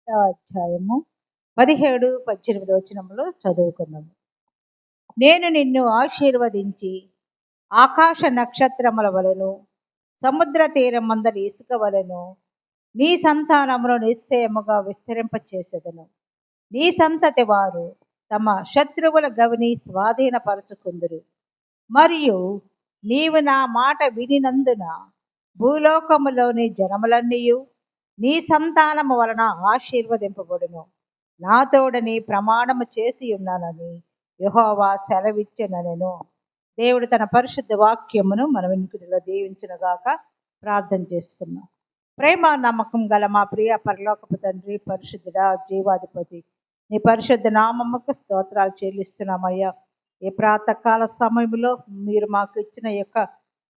అధ్యాయము 17-18 వచనములు చదువుకున్నాము. నేను నిన్ను ఆశీర్వదించి ఆకాశ నక్షత్రముల వలెను సముద్ర తీరమందరి ఇసుక వలెను నీ సంతానమును నిశ్చయముగా విస్తరింపచేసెదను. నీ సంతతి వారు తమ శత్రువుల గవిని స్వాధీనపరచుకుందురు. మరియు నీవు నా మాట వినినందున భూలోకములోని జనములన్నీయు నీ సంతానము వలన ఆశీర్వదింపబడును. నాతోడని ప్రమాణము చేసి ఉన్నానని యెహోవా సెలవిచ్చెననెను. దేవుడు తన పరిశుద్ధ వాక్యమును మన వెనుకటిలో దీవించునుగాక. ప్రార్థన చేసుకున్నాం. ప్రేమ నమ్మకం గల మా ప్రియ పరలోకపు తండ్రి, పరిశుద్ధుడా, జీవాధిపతి, నీ పరిశుద్ధ నామముకు స్తోత్రాలు చెల్లిస్తున్నామయ్యా. ఈ ప్రాతకాల సమయంలో మీరు మాకు ఇచ్చిన యొక్క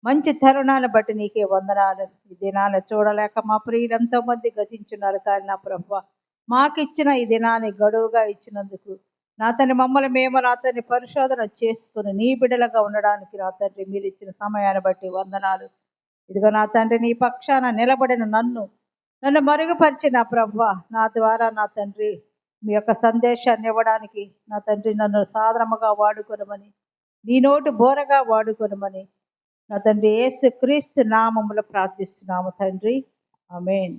మంచి తరుణాన్ని బట్టి నీకే వందనాలు. ఈ దినాన్ని చూడలేక మా ప్రియులు ఎంతో మంది గతించున్నారు, కానీ నా ప్రభువా మాకిచ్చిన ఈ దినాన్ని గడువుగా ఇచ్చినందుకు నా తండ్రి మమ్మల్ని మేము నా తండ్రి పరిశోధన చేసుకుని నీ బిడ్డలుగా ఉండడానికి నా తండ్రి మీరు ఇచ్చిన సమయాన్ని బట్టి వందనాలు. ఇదిగో నా తండ్రి నీ పక్షాన నిలబడిన నన్ను మరుగుపరిచి నా ప్రభువా నా ద్వారా నా తండ్రి మీ యొక్క సందేశాన్ని ఇవ్వడానికి నా తండ్రి నన్ను సాధనముగా వాడుకొనమని, నీ నోటి బోరగా వాడుకొనమని నా తండ్రి యేసు క్రీస్తు నామములో ప్రార్థిస్తున్నాము తండ్రి, ఆమేన్.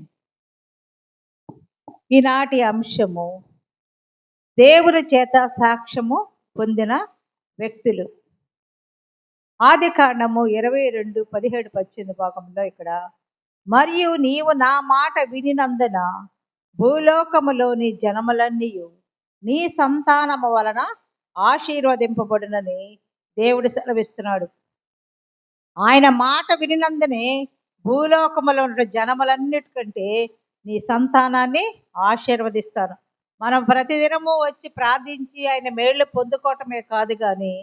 ఈనాటి అంశము దేవుని చేత సాక్ష్యము పొందిన వ్యక్తులు. ఆదికాండము 22:17-18 భాగంలో ఇక్కడ, మరియు నీవు నా మాట వినినందున భూలోకములోని జనములన్నీయు నీ సంతానము వలన ఆశీర్వదింపబడునని దేవుడు సెలవిస్తున్నాడు. ఆయన మాట వినినందునే భూలోకములో ఉన్న జనములన్నిటికంటే నీ సంతానాన్ని ఆశీర్వదిస్తాను. మనం ప్రతిదినము వచ్చి ప్రార్థించి ఆయన మేళ్ళు పొందుకోవటమే కాదు, కానీ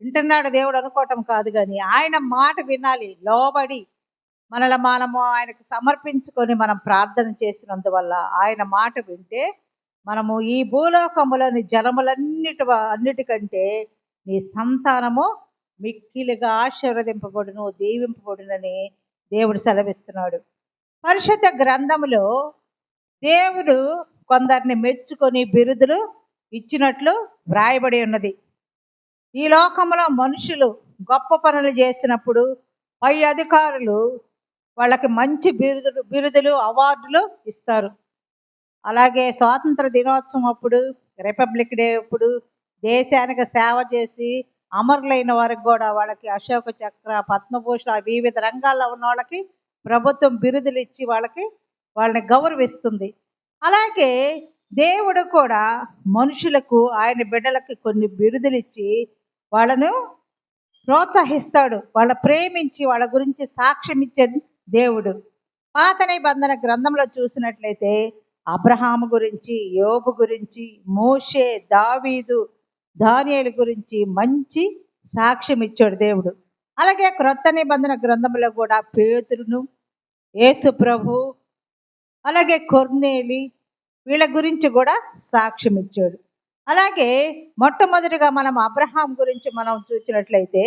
వింటున్నాడు దేవుడు అనుకోవటం కాదు, కానీ ఆయన మాట వినాలి. లోబడి మనము ఆయనకు సమర్పించుకొని మనం ప్రార్థన చేసినందువల్ల ఆయన మాట వింటే మనము ఈ భూలోకములోని అన్నిటికంటే నీ సంతానము మిక్కిలిగా ఆశీర్వదింపబడును, దీవింపబడునని దేవుడు సెలవిస్తున్నాడు. పరిశుద్ధ గ్రంథములో దేవుడు కొందరిని మెచ్చుకొని బిరుదులు ఇచ్చినట్లు వ్రాయబడి ఉన్నది. ఈ లోకంలో మనుషులు గొప్ప పనులు చేసినప్పుడు పై అధికారులు వాళ్ళకి మంచి బిరుదులు అవార్డులు ఇస్తారు. అలాగే స్వాతంత్ర దినోత్సవం అప్పుడు, రిపబ్లిక్ డే అప్పుడు దేశానికి సేవ చేసి అమరులైన వారికి కూడా వాళ్ళకి అశోక చక్ర, పద్మభూషణ, వివిధ రంగాల్లో ఉన్న వాళ్ళకి ప్రభుత్వం బిరుదులు ఇచ్చి వాళ్ళని గౌరవిస్తుంది. అలాగే దేవుడు కూడా మనుషులకు ఆయన బిడ్డలకి కొన్ని బిరుదులు ఇచ్చి వాళ్ళను ప్రోత్సహిస్తాడు. వాళ్ళ ప్రేమించి వాళ్ళ గురించి సాక్ష్యం ఇచ్చేది దేవుడు. పాత నిబంధన గ్రంథంలో చూసినట్లయితే అబ్రహాము గురించి, యోబు గురించి, మోషే, దావీదు, దానియేలు గురించి మంచి సాక్ష్యం ఇచ్చాడు దేవుడు. అలాగే క్రొత్త నిబంధన గ్రంథంలో కూడా పేతురును, యేసు ప్రభు, అలాగే కొర్నేలి, వీళ్ళ గురించి కూడా సాక్ష్యం ఇచ్చాడు. అలాగే మొట్టమొదటిగా మనం అబ్రహాం గురించి మనం చూసినట్లయితే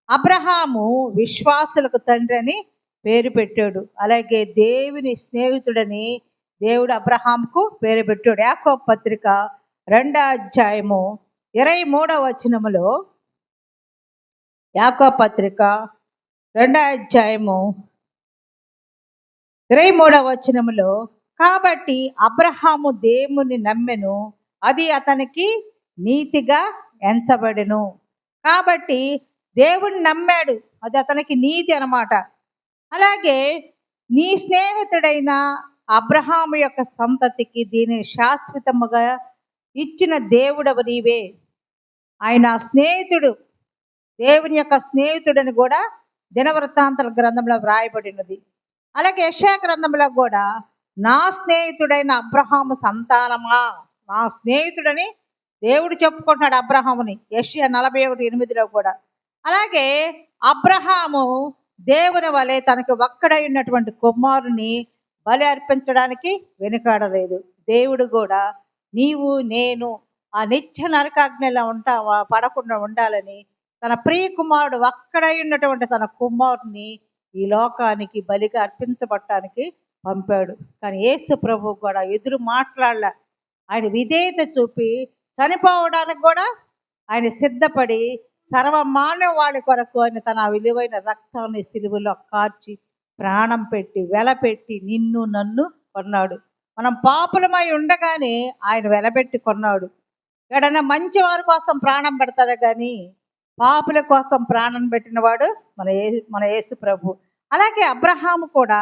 అబ్రహాము విశ్వాసులకు తండ్రి అని పేరు పెట్టాడు. అలాగే దేవుని స్నేహితుడని దేవుడు అబ్రహాంకు పేరు పెట్టాడు. యాకోబు పత్రిక 2:23 యాకోబు పత్రిక 2:23 కాబట్టి అబ్రహాము దేవుని నమ్మెను, అది అతనికి నీతిగా ఎంచబడెను. కాబట్టి దేవుని నమ్మాడు, అది అతనికి నీతి అన్నమాట. అలాగే నీ స్నేహితుడైన అబ్రహాము యొక్క సంతతికి దీని శాశ్వతముగా ఇచ్చిన దేవుడవు నీవే. ఆయన స్నేహితుడు, దేవుని యొక్క స్నేహితుడని కూడా దినవృత్తాంతాల గ్రంథంలో వ్రాయబడినది. అలాగే యెషయా గ్రంథంలో కూడా నా స్నేహితుడైన అబ్రహాము సంతానమా, నా స్నేహితుడని దేవుడు చెప్పుకుంటున్నాడు అబ్రహాముని, యెషయా 41:8 కూడా. అలాగే అబ్రహాము దేవుని వలె తనకు ఒక్కడై ఉన్నటువంటి కుమారుని బలి అర్పించడానికి వెనుకాడలేదు. దేవుడు కూడా నీవు నేను ఆ నిత్య నరకాగ్నిలో పడకుండా ఉండాలని తన ప్రియ కుమారుడు ఒక్కడై ఉన్నటువంటి తన కుమారుని ఈ లోకానికి బలిగా అర్పించబడటానికి పంపాడు. కానీ యేసు ప్రభు కూడా ఎదురు మాట్లాడలే. ఆయన విధేయత చూపి చనిపోవడానికి కూడా ఆయన సిద్ధపడి సర్వమానవాళి కొరకు ఆయన తన విలువైన రక్తాన్ని సిలువలో కార్చి ప్రాణం పెట్టి వెలపెట్టి నిన్ను నన్ను కొన్నాడు. మనం పాపులమై ఉండగానే ఆయన వెలబెట్టి కొన్నాడు. ఎక్కడైనా మంచి వారి కోసం ప్రాణం పెడతారు కానీ పాపుల కోసం ప్రాణం పెట్టినవాడు మన యేసు ప్రభు. అలాగే అబ్రహాము కూడా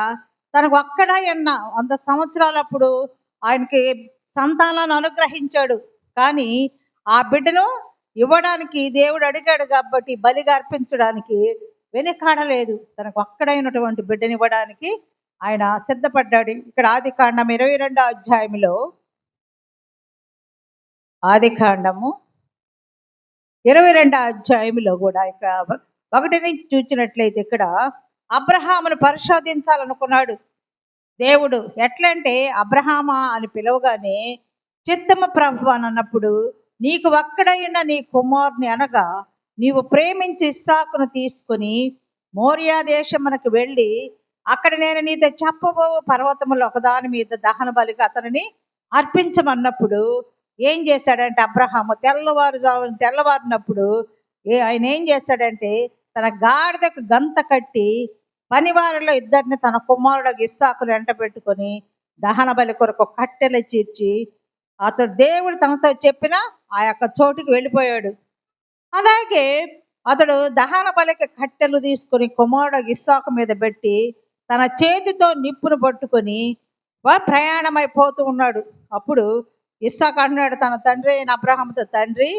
తనకు అక్కడ 100 సంవత్సరాలప్పుడు ఆయనకి సంతానాన్ని అనుగ్రహించాడు. కానీ ఆ బిడ్డను ఇవ్వడానికి దేవుడు అడిగాడు కాబట్టి బలిగా అర్పించడానికి వెనుకాడలేదు. తనకు అక్కడైనటువంటి బిడ్డని ఇవ్వడానికి ఆయన సిద్ధపడ్డాడు. ఇక్కడ ఆదికాండం 22వ అధ్యాయంలో ఆదికాండము 22వ అధ్యాయంలో కూడా ఇక్కడ 1 నుంచి చూసినట్లయితే ఇక్కడ అబ్రహామును పరిశోధించాలనుకున్నాడు దేవుడు. ఎట్లంటే అబ్రహామా అని పిలవగానే చిత్తము ప్రభు అని అన్నప్పుడు నీకు ఒక్కడైన నీ కుమారుని అనగా నీవు ప్రేమించి ఇస్సాకును తీసుకుని మోరియా దేశమునకు వెళ్ళి అక్కడ నేను నీతో చెప్పబో పర్వతములు ఒకదాని మీద దహన బలిగా అతనిని అర్పించమన్నప్పుడు ఏం చేశాడంటే అబ్రహాము తెల్లవారినప్పుడు ఆయన ఏం చేశాడంటే తన గాడిదకు గంత కట్టి పనివారిలో 2 తన కుమారుడు ఇస్సాకును వెంట పెట్టుకొని దహన బలి కొరకు కట్టెలు చీర్చి అతడు దేవుడు తనతో చెప్పిన ఆ యొక్క చోటుకి వెళ్ళిపోయాడు. అలాగే అతడు దహన బలికి కట్టెలు తీసుకొని కుమారుడు ఇస్సాకు మీద పెట్టి తన చేతితో నిప్పును పట్టుకొని ప్రయాణమైపోతూ ఉన్నాడు. అప్పుడు ఇస్సాకు అన్నాడు తన తండ్రి అయిన అబ్రహాముతో, తండ్రి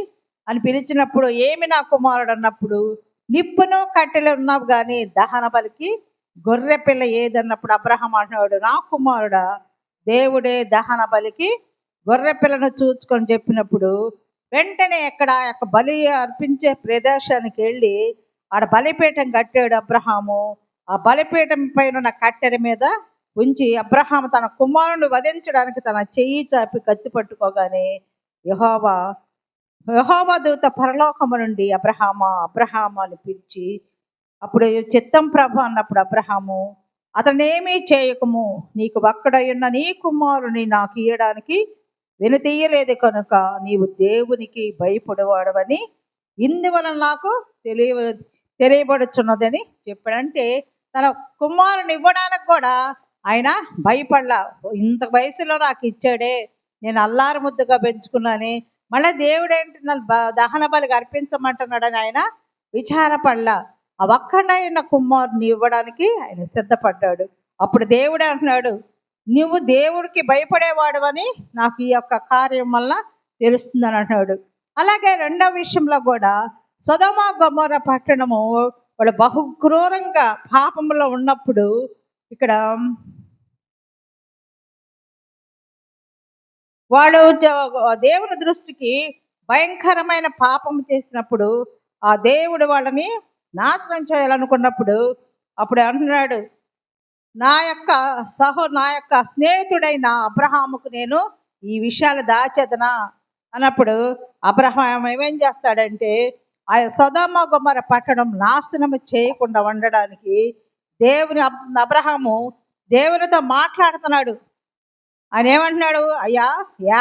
అని పిలిచినప్పుడు ఏమి నా కుమారుడు అన్నప్పుడు నిప్పును కట్టెలు ఉన్నావు కానీ దహన బలికి గొర్రె పిల్ల ఏదన్నప్పుడు అబ్రహాం అంటున్నాడు, నా కుమారుడా దేవుడే దహన బలికి గొర్రె పిల్లను చూచుకొని చెప్పినప్పుడు వెంటనే ఎక్కడ బలి అర్పించే ప్రదేశానికి వెళ్ళి ఆడ బలిపీఠం కట్టాడు అబ్రహాము. ఆ బలిపీఠం పైన ఉన్న కట్టెల మీద ఉంచి అబ్రహాము తన కుమారుని వధించడానికి తన చెయ్యి చాపి కత్తి పట్టుకోగానే యెహోవా దూత పరలోకము నుండి అబ్రహాము అని పిలిచి అప్పుడు చిత్తం ప్రభు అన్నప్పుడు అబ్రహాము అతనేమీ చేయకము, నీకు ఒక్కడైన నీ కుమారుని నాకు ఇయ్యడానికి వెనుతీయలేదు కనుక నీవు దేవునికి భయపడేవాడవని ఇందువలన నాకు తెలియబడుచున్నదని చెప్పాడంటే తన కుమారుని ఇవ్వడానికి కూడా ఆయన భయపడలా. ఇంత వయసులో నాకు ఇచ్చాడే, నేను అల్లారు ముద్దుగా పెంచుకున్నాను, మళ్ళీ దేవుడేంటి నన్ను దహన బలిగా అర్పించమంటున్నాడని ఆయన విచారపడలా. ఆ ఒక్కడైన కుమారుని ఇవ్వడానికి ఆయన సిద్ధపడ్డాడు. అప్పుడు దేవుడే అంటున్నాడు, నువ్వు దేవుడికి భయపడేవాడు అని నాకు ఈ యొక్క కార్యం వల్ల తెలుస్తుందని అంటున్నాడు. అలాగే 2వ విషయంలో కూడా సొదొమ గొమొర్రా పట్టణము వాళ్ళు బహుక్రూరంగా పాపంలో ఉన్నప్పుడు ఇక్కడ వాళ్ళు దేవుని దృష్టికి భయంకరమైన పాపం చేసినప్పుడు ఆ దేవుడు వాళ్ళని నాశనం చేయాలనుకున్నప్పుడు అప్పుడు అంటున్నాడు, నా యొక్క స్నేహితుడైన అబ్రహాముకు నేను ఈ విషయాలు దాచేదనా అన్నప్పుడు అబ్రహాం ఏమేం చేస్తాడంటే ఆ సొదొమ గొమొర్రా పట్టణం నాశనం చేయకుండా ఉండడానికి అబ్రహాము దేవునితో మాట్లాడుతున్నాడు. ఆయన ఏమంటున్నాడు, అయ్యా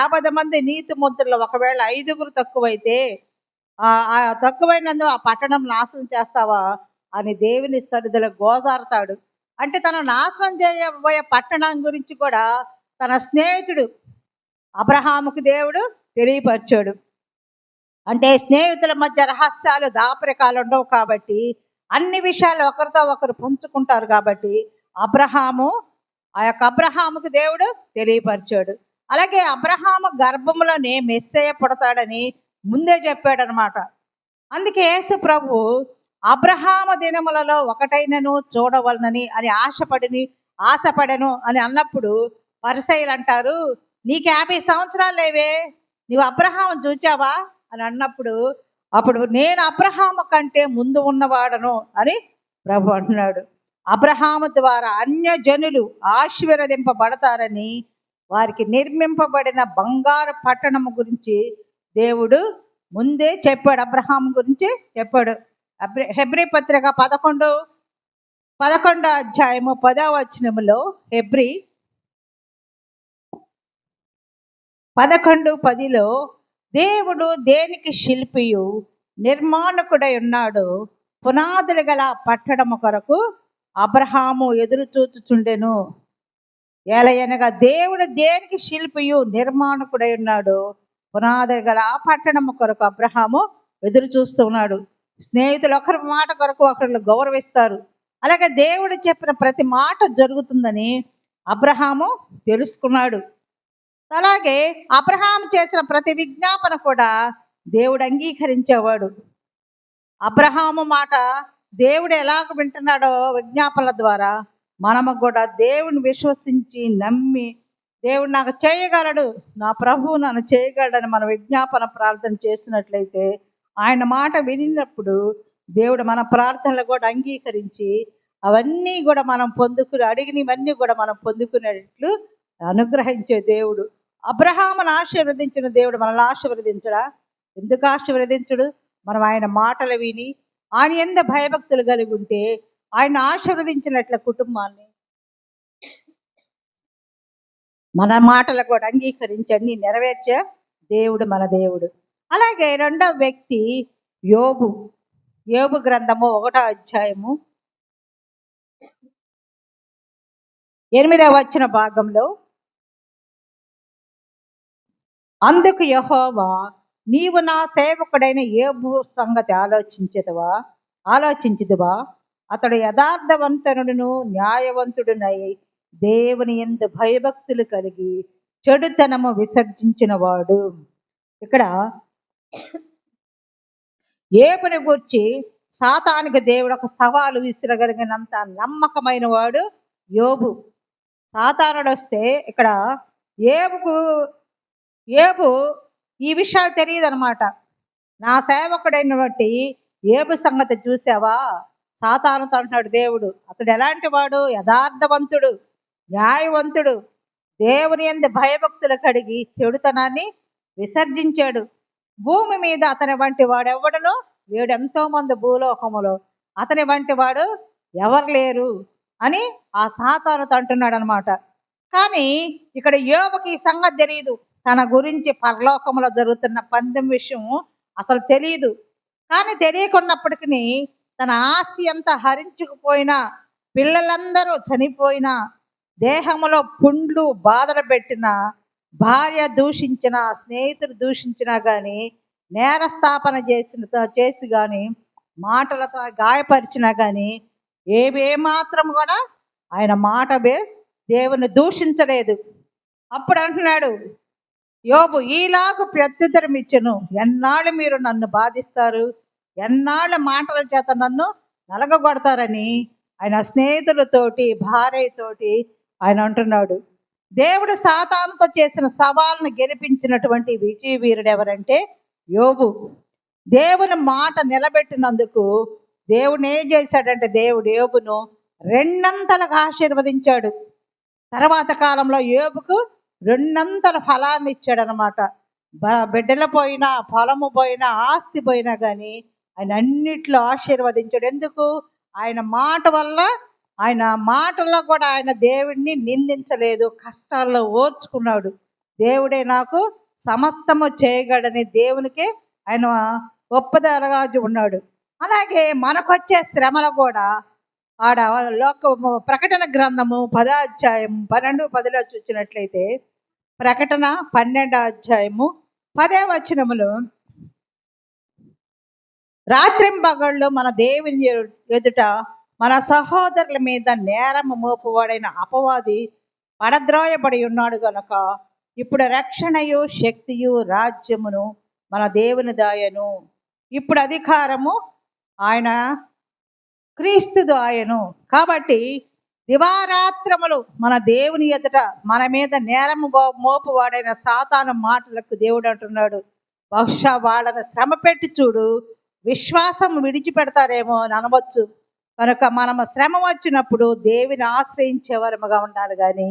50 మంది నీతిమంతుల్లో ఒకవేళ 5గురు తక్కువైతే తక్కువైనందుకు ఆ పట్టణం నాశనం చేస్తావా అని దేవుని సన్నిధిలో గోజారుతాడు. అంటే తన నాశనం చేయబోయే పట్టణం గురించి కూడా తన స్నేహితుడు అబ్రహాముకు దేవుడు తెలియపరిచాడు. అంటే స్నేహితుల మధ్య రహస్యాలు దాపరికాలు ఉండవు కాబట్టి అన్ని విషయాలు ఒకరితో ఒకరు పంచుకుంటారు కాబట్టి అబ్రహాముకు దేవుడు తెలియపరిచాడు. అలాగే అబ్రహాము గర్భంలోనే మెస్సయ్య పుడతాడని ముందే చెప్పాడు అనమాట. అందుకే యేసు ప్రభు అబ్రహాము దినములలో ఒకటైనను చూడవలనని అని ఆశపడను అని అన్నప్పుడు పరిసయ్యులు అంటారు, నీకు 50 సంవత్సరాలు లేవే, నువ్వు అబ్రహాము చూచావా అని అన్నప్పుడు అప్పుడు నేను అబ్రహాము కంటే ముందు ఉన్నవాడను అని ప్రభు అంటున్నాడు. అబ్రహాము ద్వారా అన్యజనులు ఆశీర్వదింపబడతారని వారికి నిర్మింపబడిన బంగారు పట్టణము గురించి దేవుడు ముందే చెప్పాడు, అబ్రహాము గురించి చెప్పాడు. హెబ్రీ పత్రిక 11వ అధ్యాయము 10వ వచనములో హెబ్రీ 11:10 దేవుడు దేనికి శిల్పియు నిర్మాణకుడై ఉన్నాడు, పునాదులు గల పట్టణము కొరకు అబ్రహాము ఎదురు చూచుచుండెను. ఎలయనగా దేవుడు దేనికి శిల్పియు నిర్మాణకుడై ఉన్నాడు, పునాదులు గల పట్టణము కొరకు అబ్రహాము ఎదురు చూస్తూ ఉన్నాడు. స్నేహితులు ఒకరి మాట కొరకు ఒకరు గౌరవిస్తారు. అలాగే దేవుడు చెప్పిన ప్రతి మాట జరుగుతుందని అబ్రహాము తెలుసుకున్నాడు. అలాగే అబ్రహాం చేసిన ప్రతి విజ్ఞాపన కూడా దేవుడు అంగీకరించేవాడు. అబ్రహాము మాట దేవుడు ఎలాగ వింటున్నాడో విజ్ఞాపనల ద్వారా మనము కూడా దేవుని విశ్వసించి నమ్మి, దేవుడు నాకు చేయగలడు, నా ప్రభువు నన్ను చేయగలడని మన విజ్ఞాపన ప్రార్థన చేసినట్లయితే ఆయన మాట వినినప్పుడు దేవుడు మన ప్రార్థనలు కూడా అంగీకరించి అవన్నీ కూడా మనం పొందుకుని, అడిగినవన్నీ కూడా మనం పొందుకునేట్లు అనుగ్రహించే దేవుడు. అబ్రహామును ఆశీర్వదించిన దేవుడు మనల్ని ఆశీర్వదించడా? ఎందుకు ఆశీర్వదించడు? మనం ఆయన మాటలు విని ఆయన యందు భయభక్తులు కలిగి ఉంటే ఆయన ఆశీర్వదించినట్ల కుటుంబాన్ని మన మాటలు కూడా అంగీకరించి అన్ని నెరవేర్చే దేవుడు మన దేవుడు. అలాగే రెండవ వ్యక్తి యోబు. యోబు గ్రంథము 1వ అధ్యాయము 8వ వచన భాగంలో, అందుకు యెహోవా, నీవు నా సేవకుడైన యోబు సంగతి ఆలోచించదువా? అతడు యథార్థవంతుడును న్యాయవంతుడునై దేవుని యందు భయభక్తులు కలిగి చెడుతనము విసర్జించిన వాడు. ఇక్కడ యోబుని గూర్చి సాతానికి దేవుడు ఒక సవాలు విసిరగలిగినంత నమ్మకమైన వాడు యోబు. సాతానుడు వస్తే ఇక్కడ యోబు ఈ విషయాలు తెలియదు అనమాట. నా సేవకుడైన బట్టి యోబు సంగతి చూసావా? సాతానుతో అంటున్నాడు దేవుడు, అతడు ఎలాంటి వాడు? యథార్థవంతుడు, న్యాయవంతుడు, దేవుని యందు భయభక్తులు కడిగి చెడుతనాన్ని విసర్జించాడు. భూమి మీద అతని వంటి వాడు ఎవడను లేడు. ఎంతో మంది భూలోకములో అతని వంటి వాడు ఎవరు లేరు అని ఆ సాతానుతో అంటున్నాడు అనమాట. కానీ ఇక్కడ యోబుకి ఈ సంగతి తెలియదు. తన గురించి పరలోకంలో జరుగుతున్న పందెం విషయం అసలు తెలియదు. కానీ తెలియకున్నప్పటికీ తన ఆస్తి అంతా హరించుకుపోయినా, పిల్లలందరూ చనిపోయినా, దేహంలో పుండ్లు బాధలు పెట్టిన, భార్య దూషించిన, స్నేహితులు దూషించినా కానీ, నేరస్థాపన చేసి కానీ, మాటలతో గాయపరిచినా కానీ ఏమాత్రం కూడా ఆయన మాట దేవుని దూషించలేదు. అప్పుడు అంటున్నాడు యోబు, ఈలాగు ప్రత్యుత్తరం ఇచ్చెను, ఎన్నాళ్ళు మీరు నన్ను బాధిస్తారు, ఎన్నాళ్ళ మాటల చేత నన్ను నలగగొడతారని ఆయన స్నేహితులతోటి, భార్యతోటి ఆయన అంటున్నాడు. దేవుడు సాతానుతో చేసిన సవాళ్ళను గెలిపించినటువంటి విజయ వీరుడు ఎవరంటే యోబు. దేవుని మాట నిలబెట్టినందుకు దేవుడు ఏం చేశాడంటే, దేవుడు యోబును రెండంతలుగా ఆశీర్వదించాడు. తర్వాత కాలంలో యోబుకు రెండంతల ఫలాన్ని ఇచ్చాడు అనమాట. బిడ్డలు పోయినా, పొలము పోయినా, ఆస్తి పోయినా కానీ ఆయన అన్నిట్లో ఆశీర్వదించాడు. ఎందుకు? ఆయన మాట వల్ల, ఆయన మాటల్లో కూడా ఆయన దేవుడిని నిందించలేదు, కష్టాల్లో ఓర్చుకున్నాడు. దేవుడే నాకు సమస్తము చేయగలడని దేవునికి ఆయన ఒప్పదలగా ఉన్నాడు. అలాగే మనకొచ్చే శ్రమలు కూడా ప్రకటన గ్రంథము 10వ అధ్యాయం 12-10 చూసినట్లయితే, ప్రకటన 12వ అధ్యాయము 10వ వచనములో, రాత్రింబగళ్ళు మన దేవుని ఎదుట మన సహోదరుల మీద నేరము మోపువాడైన అపవాది పడద్రోయబడి ఉన్నాడు గనుక ఇప్పుడు రక్షణయు శక్తియు రాజ్యమును మన దేవుని దాయను. ఇప్పుడు అధికారము ఆయన క్రీస్తు దాయను. కాబట్టి దివారాత్రములు మన దేవుని ఎదుట మన మీద నేరము మోపువాడైన సాతాను మాటలకు దేవుడు అంటున్నాడు, బహుశా వాళ్ళని శ్రమ పెట్టి చూడు, విశ్వాసం విడిచిపెడతారేమో అని అనవచ్చు. కనుక మనము శ్రమ వచ్చినప్పుడు దేవుని ఆశ్రయించే వరముగా ఉండాలి, కానీ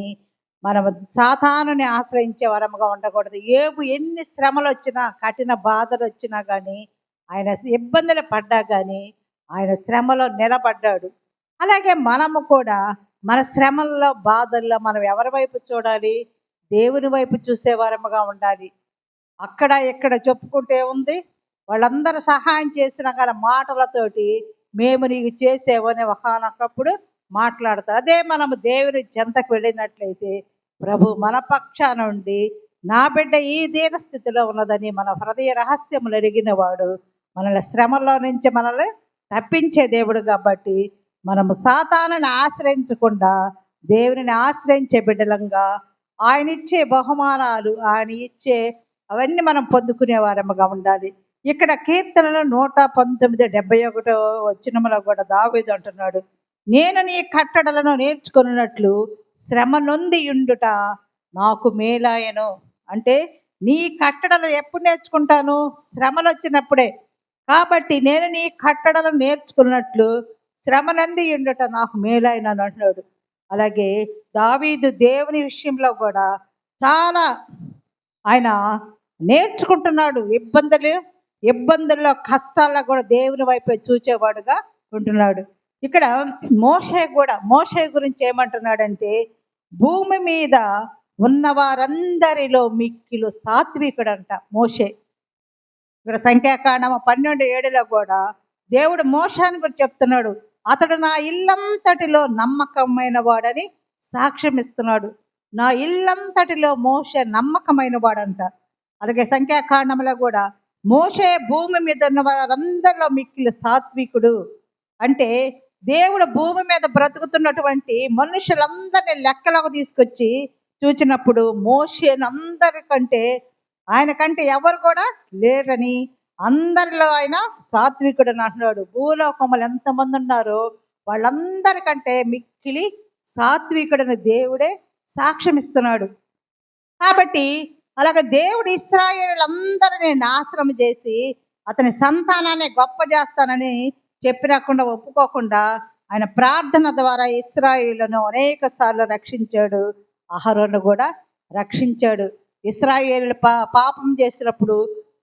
మనం సాతానుని ఆశ్రయించే వరముగా ఉండకూడదు. యోబు ఎన్ని శ్రమలు వచ్చినా, కఠిన బాధలు వచ్చినా కానీ, ఆయన ఇబ్బందులు పడ్డా కానీ ఆయన శ్రమలో నిలబడ్డాడు. అలాగే మనము కూడా మన శ్రమల్లో, బాధల్లో మనం ఎవరి వైపు చూడాలి? దేవుని వైపు చూసేవారముగా ఉండాలి. అక్కడ ఇక్కడ చెప్పుకుంటే ఉంది, వాళ్ళందరూ సహాయం చేసిన కానీ మాటలతోటి మేము నీకు చేసేవని ఒకనొకప్పుడు మాట్లాడతారు. అదే మనము దేవుని చెంతకు వెళ్ళినట్లయితే ప్రభు మన పక్షాన ఉండి నా బిడ్డ ఈ దీన స్థితిలో ఉన్నదని మన హృదయ రహస్యములు ఎరిగిన వాడు మనల్ని శ్రమలో నుంచి మనల్ని తప్పించే దేవుడు. కాబట్టి మనము సాతానుని ఆశ్రయించకుండా దేవుని ఆశ్రయించే బిడ్డలంగా ఆయన ఇచ్చే బహుమానాలు, ఆయన ఇచ్చే అవన్నీ మనం పొందుకునే వారముగా ఉండాలి. ఇక్కడ కీర్తనలు 119:71 వచనములో కూడా దావీదు అంటున్నాడు, నేను నీ కట్టడలను నేర్చుకున్నట్లు శ్రమ నొంది ఉండుట నాకు మేలాయను. అంటే నీ కట్టడలు ఎప్పుడు నేర్చుకుంటాను? శ్రమలు వచ్చినప్పుడే. కాబట్టి నేను నీ కట్టడలను నేర్చుకున్నట్లు శ్రమ నంది ఉండుట నాకు మేలాయను అని అంటున్నాడు. అలాగే దావీదు దేవుని విషయంలో కూడా చాలా ఆయన నేర్చుకుంటున్నాడు. ఇబ్బందుల్లో కష్టాల్లో కూడా దేవుని వైపు చూచేవాడుగా ఉంటున్నాడు. ఇక్కడ మోషే గురించి ఏమంటున్నాడంటే, భూమి మీద ఉన్న వారందరిలో మిక్కిలు సాత్వికుడంట మోషే. ఇక్కడ సంఖ్యాకాండం 12:7 కూడా దేవుడు మోషేని గురించి చెప్తున్నాడు, అతడు నా ఇల్లంతటిలో నమ్మకమైన వాడని సాక్ష్యం ఇస్తున్నాడు. నా ఇల్లంతటిలో మోషే నమ్మకమైన వాడంట. అలాగే సంఖ్యాకాండంలో కూడా మోషే భూమి మీద ఉన్న వారందరిలో మిక్కిలి సాత్వికుడు. అంటే దేవుడు భూమి మీద బ్రతుకుతున్నటువంటి మనుషులందరినీ లెక్కలోకి తీసుకొచ్చి చూచినప్పుడు మోషేని అందరికంటే, ఆయన కంటే ఎవరు కూడా లేరని, అందరిలో ఆయన సాత్వికుడు అని అంటున్నాడు. భూలోకములు ఎంతమంది ఉన్నారో వాళ్ళందరికంటే మిక్కిలి సాత్వికుడని దేవుడే సాక్ష్యం ఇస్తున్నాడు. కాబట్టి అలాగే దేవుడు ఇశ్రాయేలులందరినీ నాశనం చేసి అతని సంతానాన్ని గొప్ప చేస్తానని చెప్పినకుండా ఒప్పుకోకుండా ఆయన ప్రార్థన ద్వారా ఇశ్రాయేలును అనేక సార్లు రక్షించాడు. అహరోను కూడా రక్షించాడు. ఇశ్రాయేలు పాపం చేసినప్పుడు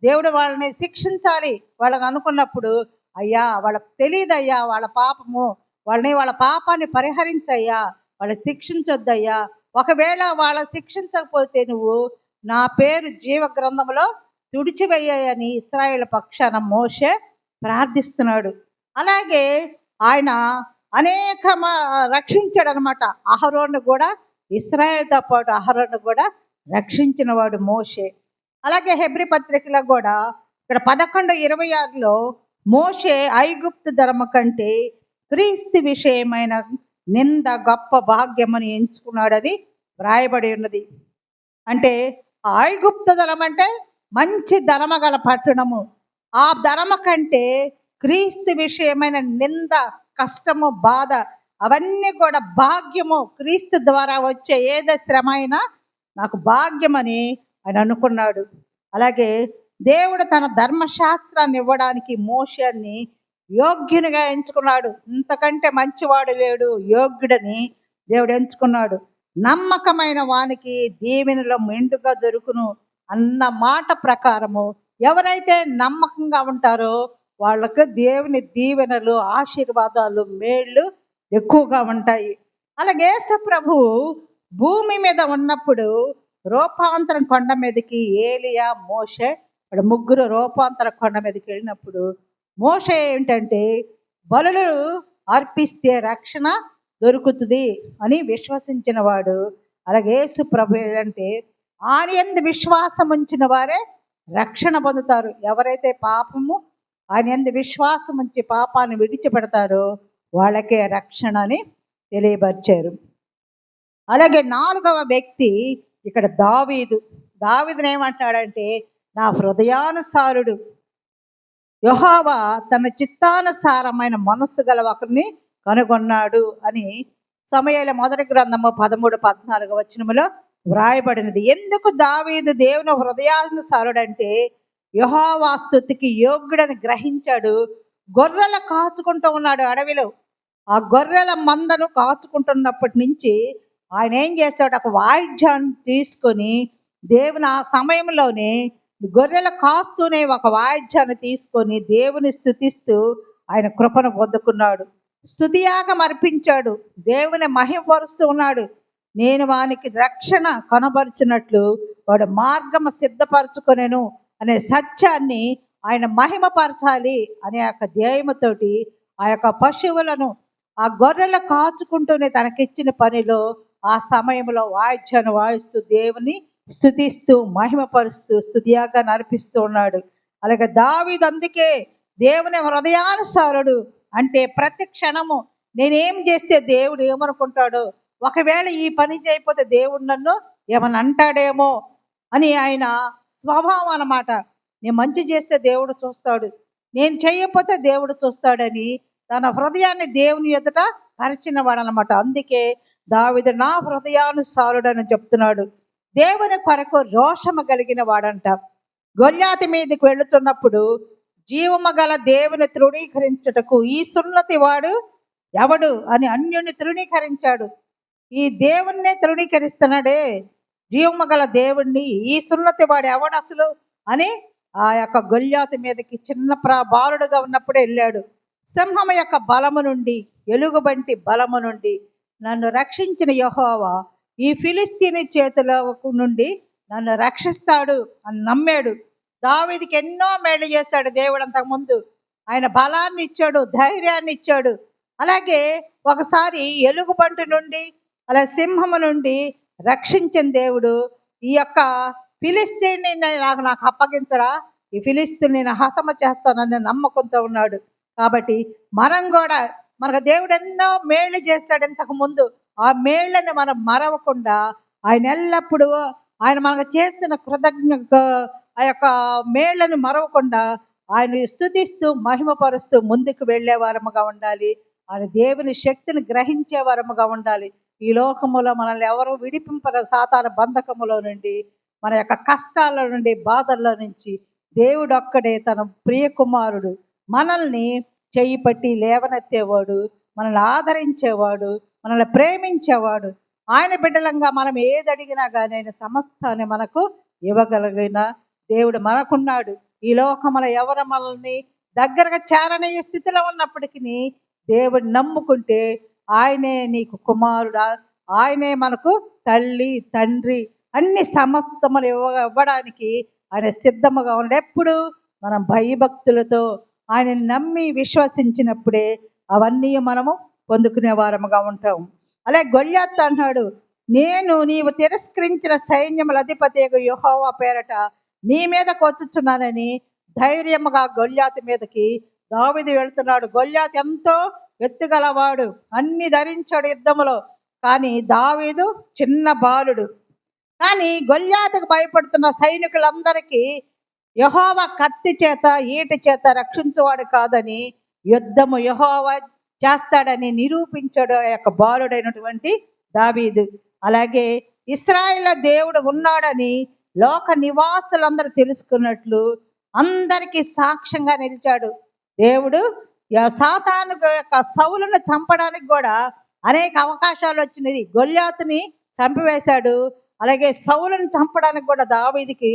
దేవుడు వాళ్ళని శిక్షించాలి వాళ్ళని అనుకున్నప్పుడు, అయ్యా వాళ్ళకి తెలియదయ్యా వాళ్ళ పాపము, వాళ్ళ పాపాన్ని పరిహరించయ్యా, వాళ్ళు శిక్షించొద్దయ్యా, ఒకవేళ వాళ్ళ శిక్షించకపోతే నువ్వు నా పేరు జీవ గ్రంథంలో తుడిచివేయని ఇశ్రాయేలు పక్షాన మోషే ప్రార్థిస్తున్నాడు. అలాగే ఆయన అనేక రక్షించాడు అనమాట. అహరోను కూడా, ఇశ్రాయేలుతో పాటు అహరోను కూడా రక్షించిన వాడు మోషే. అలాగే హెబ్రీ పత్రికలో కూడా ఇక్కడ 11:26 మోషే ఐగుప్తు ధర్మ కంటే క్రీస్తు విషయమైన నింద గొప్ప భాగ్యమని ఎంచుకున్నాడని వ్రాయబడి ఉన్నది. అంటే ఐగుప్తు ధనం అంటే మంచి ధనమ గల పట్టణము. ఆ ధనమ కంటే క్రీస్తు విషయమైన నింద, కష్టము, బాధ అవన్నీ కూడా భాగ్యము. క్రీస్తు ద్వారా వచ్చే ఏదో శ్రమ అయినా నాకు భాగ్యమని ఆయన అనుకున్నాడు. అలాగే దేవుడు తన ధర్మశాస్త్రాన్ని ఇవ్వడానికి మోషేని యోగ్యునిగా ఎంచుకున్నాడు. ఇంతకంటే మంచివాడు లేడు, యోగ్యుడని దేవుడు ఎంచుకున్నాడు. నమ్మకమైన వానికి దీవెనలో మెండుగా దొరుకును అన్న మాట ప్రకారము ఎవరైతే నమ్మకంగా ఉంటారో వాళ్ళకు దేవుని దీవెనలు, ఆశీర్వాదాలు, మేళ్ళు ఎక్కువగా ఉంటాయి. అలాగే యేసు ప్రభువు భూమి మీద ఉన్నప్పుడు రూపాంతరం కొండ మీదకి ఏలియా, మోషే ముగ్గురు రూపాంతర కొండ మీదకి వెళ్ళినప్పుడు మోషే ఏంటంటే బలులు అర్పిస్తే రక్షణ దొరుకుతుంది అని విశ్వసించిన వాడు. అలాగే యేసు ప్రభు అంటే ఆయన యందు విశ్వాసం ఉంచిన వారే రక్షణ పొందుతారు. ఎవరైతే పాపము ఆయన యందు విశ్వాసం ఉంచి పాపాన్ని విడిచిపెడతారో వాళ్ళకే రక్షణ అని తెలియపరిచారు. అలాగే 4వ వ్యక్తి ఇక్కడ దావీదుని ఏమంటాడంటే, నా హృదయానుసారుడు యెహోవా తన చిత్తానుసారమైన మనస్సు గల ఒకరిని కనుగొన్నాడు అని సమూయేలు మొదటి గ్రంథము 13:14 వచనములో వ్రాయబడినది. ఎందుకు దావీదు దేవుని హృదయానుసారుడంటే యెహోవా స్తుతికి యోగ్యుడని గ్రహించాడు. గొర్రెలు కాచుకుంటూ ఉన్నాడు అడవిలో. ఆ గొర్రెల మందను కాచుకుంటున్నప్పటి నుంచి ఆయన ఏం చేస్తాడు, ఒక వాయిద్యాన్ని తీసుకొని దేవుని ఆ సమయంలోనే గొర్రెలు కాస్తూనే ఒక వాయిద్యాన్ని తీసుకొని దేవుని స్తుతిస్తూ ఆయన కృపను పొందుకున్నాడు. స్తుతియాగం అర్పించాడు, దేవుని మహిమపరుస్తూ ఉన్నాడు. నేను వానికి రక్షణ కనబరిచినట్లు వాడు మార్గము సిద్ధపరచుకొనెను అనే సత్యాన్ని ఆయన మహిమపరచాలి అనే యొక్క ధ్యేయముతోటి ఆ యొక్క పశువులను ఆ గొర్రెలు కాచుకుంటూనే తనకిచ్చిన పనిలో ఆ సమయంలో వాయిద్యాన్ని వాయిస్తూ దేవుని స్తుతిస్తూ మహిమపరుస్తూ స్తుతియాగా నడిపిస్తూ ఉన్నాడు. అలాగే దావీదు అందుకే దేవుని హృదయానుసారుడు. అంటే ప్రతి క్షణము నేనేం చేస్తే దేవుడు ఏమనుకుంటాడో, ఒకవేళ ఈ పని చేయకపోతే దేవుడు నన్ను ఏమని అంటాడేమో అని ఆయన స్వభావం అన్నమాట. నేను మంచి చేస్తే దేవుడు చూస్తాడు, నేను చేయకపోతే దేవుడు చూస్తాడని తన హృదయాన్ని దేవుని ఎదుట పరిచిన వాడు అనమాట. అందుకే దావీదు నా హృదయానుసారుడని చెప్తున్నాడు. దేవుని కొరకు రోషము కలిగిన వాడంట. గొల్యాతు మీదకి వెళుతున్నప్పుడు జీవము గల దేవుని తృణీకరించుటకు ఈ సున్నతి వాడు ఎవడు అని అన్యుని తృణీకరించాడు. ఈ దేవుణ్ణే తృణీకరిస్తున్నాడే, జీవము గల దేవుణ్ణి, ఈ సున్నతి వాడు ఎవడు అసలు అని ఆ యొక్క గొల్యాతు మీదకి చిన్న బాలుడుగా ఉన్నప్పుడే వెళ్ళాడు. సింహం యొక్క బలము నుండి, ఎలుగుబంటి బలము నుండి నన్ను రక్షించిన యెహోవా ఈ ఫిలిస్తీని చేతుల నుండి నన్ను రక్షిస్తాడు అని నమ్మాడు. దావీదుకి ఎన్నో మేలు చేశాడు దేవుడు అంతకుముందు. ఆయన బలాన్ని ఇచ్చాడు, ధైర్యాన్ని ఇచ్చాడు. అలాగే ఒకసారి ఎలుగుబంటి నుండి అలా సింహము నుండి రక్షించిన దేవుడు ఈ యొక్క ఫిలిస్తీన్ని నాకు అప్పగించడా, ఈ ఫిలిస్తీన్ని నేను హతమ చేస్తానని నమ్మకంతో ఉన్నాడు. కాబట్టి మనం కూడా మనకు దేవుడు ఎన్నో మేళ్ళు చేస్తాడు ఇంతకు ముందు. ఆ మేళ్ళని మనం మరవకుండా ఆయన ఎల్లప్పుడూ ఆయన మనకు చేసిన ఆ యొక్క మేళ్ళని మరవకుండా ఆయన స్తుతిస్తూ మహిమపరుస్తూ ముందుకు వెళ్ళే వారముగా ఉండాలి. ఆయన దేవుని శక్తిని గ్రహించే వారముగా ఉండాలి. ఈ లోకములో మనల్ని ఎవరు విడిపింపరు. సాతాన బంధకములో నుండి, మన యొక్క కష్టాల నుండి, బాధల్లో నుంచి దేవుడు ఒక్కడే తన ప్రియ కుమారుడు మనల్ని చెయ్యి పట్టి లేవనెత్తేవాడు, మనల్ని ఆదరించేవాడు, మనల్ని ప్రేమించేవాడు. ఆయన బిడ్డలంగా మనం ఏది అడిగినా కానీ ఆయన సమస్తాన్ని మనకు ఇవ్వగలిగిన దేవుడు మనకున్నాడు. ఈ లోకములో ఎవరు మనల్ని దగ్గరగా చేరనీయ స్థితిలో ఉన్నప్పటికీ దేవుడు నమ్ముకుంటే ఆయనే నీకు కుమారుడా, ఆయనే మనకు తల్లి తండ్రి అన్ని సమస్తములు ఇవ్వడానికి ఆయన సిద్ధముగా ఉన్నాడు. ఎప్పుడు మనం భయభక్తులతో ఆయన నమ్మి విశ్వసించినప్పుడే అవన్నీ మనము పొందుకునే వారముగా ఉంటాం. అలాగే గొల్యాతు అన్నాడు, నీవు తిరస్కరించిన సైన్యముల అధిపతి యెహోవా పేరట నీ మీద కొచ్చుచున్నానని ధైర్యముగా గొల్యాతు మీదకి దావీదు వెళ్తున్నాడు. గొల్యాతు ఎంతో ఎత్తుగలవాడు, అన్ని ధరించాడు యుద్ధములో. కానీ దావీదు చిన్న బాలుడు. కానీ గొల్యాతుకు భయపడుతున్న సైనికులందరికీ యెహోవా కత్తి చేత ఈటి చేత రక్షించేవాడు కాదని, యుద్ధము యెహోవా చేస్తాడని నిరూపించాడు ఆ యొక్క బాలుడైనటువంటి దావీదు. అలాగే ఇశ్రాయేలు దేవుడు ఉన్నాడని లోక నివాసులందరూ తెలుసుకున్నట్లు అందరికీ సాక్ష్యంగా నిలిచాడు. దేవుడు సాతాను యొక్క సౌలును చంపడానికి కూడా అనేక అవకాశాలు వచ్చినది. గొల్యాతుని చంపివేశాడు. అలాగే సౌలును చంపడానికి కూడా దావీదుకి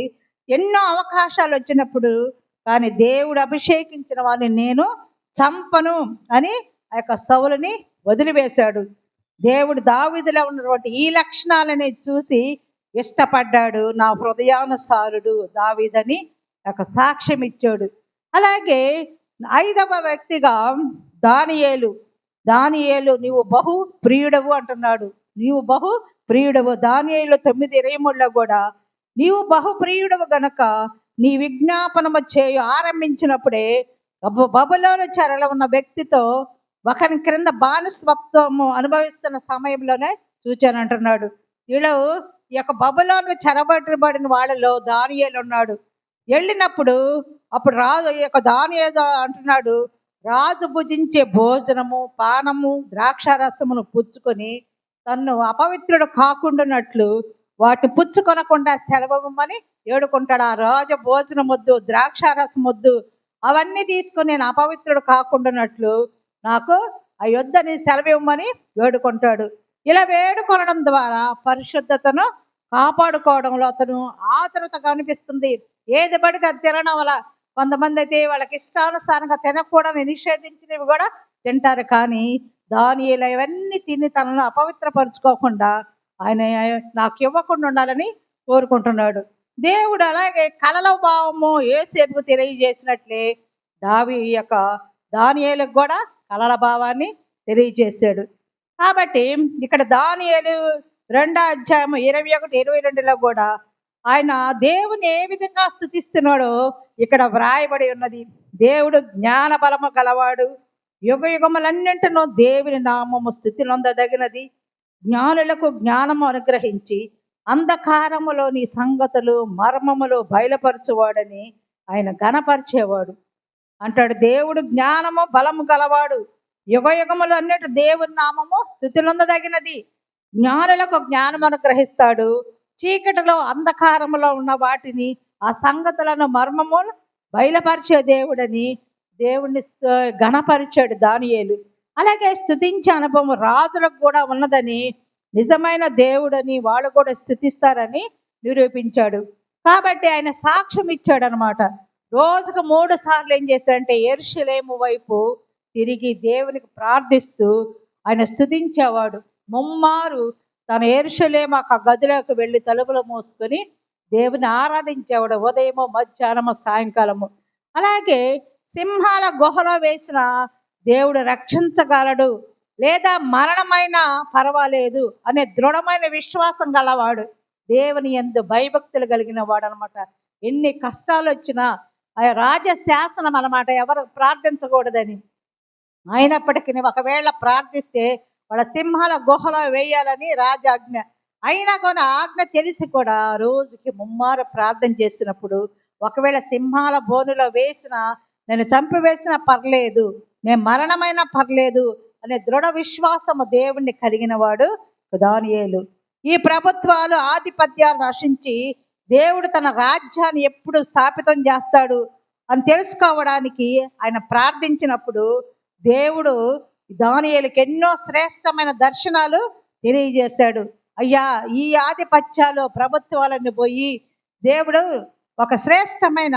ఎన్నో అవకాశాలు వచ్చినప్పుడు, కానీ దేవుడు అభిషేకించిన వారిని నేను చంపను అని ఆ యొక్క సౌలుని వదిలివేశాడు. దేవుడు దావీదులో ఉన్నటువంటి ఈ లక్షణాలని చూసి ఇష్టపడ్డాడు. నా హృదయానుసారుడు దావీదని ఒక సాక్ష్యం ఇచ్చాడు. అలాగే 5వ వ్యక్తిగా దానియేలు నీవు బహు ప్రియుడవు అంటున్నాడు. నీవు బహు ప్రియుడవు. దానియేలు 9:23 కూడా నీవు బహు ప్రియుడవు గనక నీ విజ్ఞాపనము చేయు ఆరంభించినప్పుడే బబులోను చెరలో ఉన్న వ్యక్తితో ఒకరి క్రింద బానిసత్వము అనుభవిస్తున్న సమయంలోనే చూచానంటున్నాడు. వీళ్ళు ఈ యొక్క బబులోను చెరబట్టబడిన వాళ్ళలో దానియేలు ఉన్నాడు. వెళ్ళినప్పుడు అప్పుడు రాజు ఈ యొక్క దానియేలు అంటున్నాడు, రాజు భుజించే భోజనము పానము ద్రాక్షారసమును పుచ్చుకొని తన్ను అపవిత్రుడు కాకుండానట్లు వాటిని పుచ్చుకొనకుండా సెలవమని ఏడుకుంటాడు. ఆ రాజు భోజనం వద్దు, ద్రాక్షారసం వద్దు, అవన్నీ తీసుకొని నేను అపవిత్రుడు కాకుండానట్లు నాకు ఆ యుద్ధని సెలవివ్వమని వేడుకుంటాడు. ఇలా వేడుకొనడం ద్వారా పరిశుద్ధతను కాపాడుకోవడంలో అతను ఆతృత కనిపిస్తుంది. ఏది పడితే అది తినడం వల్ల కొంతమంది అయితే వాళ్ళకి ఇష్టానుసారంగా తినకూడని నిషేధించినవి కూడా తింటారు. కానీ దానియేలు ఇవన్నీ తిని తనను అపవిత్రపరుచుకోకుండా ఆయన నాకు ఇవ్వకుండా ఉండాలని కోరుకుంటున్నాడు. దేవుడు అలాగే కలల భావము యోసేపుకు తెలియజేసినట్లే ఈ యొక్క దానియేలుకు కూడా కలల భావాన్ని తెలియజేశాడు. కాబట్టి ఇక్కడ దానియేలు 2వ అధ్యాయం 21, 22లో కూడా ఆయన దేవుని ఏ విధంగా స్తుతిస్తున్నాడో ఇక్కడ వ్రాయబడి ఉన్నది. దేవుడు జ్ఞాన బలము గలవాడు, యుగ యుగములన్నింటినో దేవుని నామము స్తుతి నొందదగినది. జ్ఞానులకు జ్ఞానము అనుగ్రహించి అంధకారములోని సంగతులు మర్మములు బయలుపరచువాడని ఆయన ఘనపరిచేవాడు అంటాడు. దేవుడు జ్ఞానము బలము గలవాడు, యుగ యుగములు అన్నిటి దేవుని నామము స్తుతి నొందదగినది. జ్ఞానులకు జ్ఞానం అనుగ్రహిస్తాడు, చీకటిలో అంధకారములో ఉన్న వాటిని ఆ సంగతులను మర్మములు బయలుపరిచే దేవుడని దేవుణ్ణి ఘనపరిచాడు దానియేలు. అలాగే స్తుతించే అనుభవం రాజులకు కూడా ఉన్నదని, నిజమైన దేవుడని వాళ్ళు కూడా స్తుతిస్తారని నిరూపించాడు. కాబట్టి ఆయన సాక్ష్యం ఇచ్చాడు అనమాట. రోజుకు 3 సార్లు ఏం చేశాడంటే యెరూషలేము వైపు తిరిగి దేవునికి ప్రార్థిస్తూ ఆయన స్తుతించేవాడు. ముమ్మారు తన యెరూషలేము ఆ గదిలోకి వెళ్ళి తలుపులు మూసుకొని దేవుని ఆరాధించేవాడు, ఉదయము మధ్యాహ్నము సాయంకాలము. అలాగే సింహాల గుహలో వేసిన దేవుడు రక్షించగలడు, లేదా మరణమైనా పర్వాలేదు అనే దృఢమైన విశ్వాసం గలవాడు, దేవుని యందు భయభక్తులు కలిగిన వాడు అనమాట. ఎన్ని కష్టాలు వచ్చినా ఆ రాజశాసనం అనమాట, ఎవరు ప్రార్థించకూడదని. అయినప్పటికీ ఒకవేళ ప్రార్థిస్తే వాళ్ళ సింహాల గుహలో వేయాలని రాజాజ్ఞ. అయినా కూడా ఆజ్ఞ తెలిసి కూడా రోజుకి ముమ్మారు ప్రార్థన చేసినప్పుడు, ఒకవేళ సింహాల బోనులో వేసినా, నేను చంపివేసినా పర్లేదు, నేను మరణమైనా పర్లేదు అనే దృఢ విశ్వాసము దేవుణ్ణి కలిగిన వాడు దానియేలు. ఈ ప్రభుత్వాలు ఆధిపత్యాలు నశించి దేవుడు తన రాజ్యాన్ని ఎప్పుడు స్థాపితం చేస్తాడు అని తెలుసుకోవడానికి ఆయన ప్రార్థించినప్పుడు దేవుడు దానియేలుకి ఎన్నో శ్రేష్టమైన దర్శనాలు తెలియజేశాడు. అయ్యా, ఈ ఆధిపత్యాలు ప్రభుత్వాలన్నీ పోయి దేవుడు ఒక శ్రేష్టమైన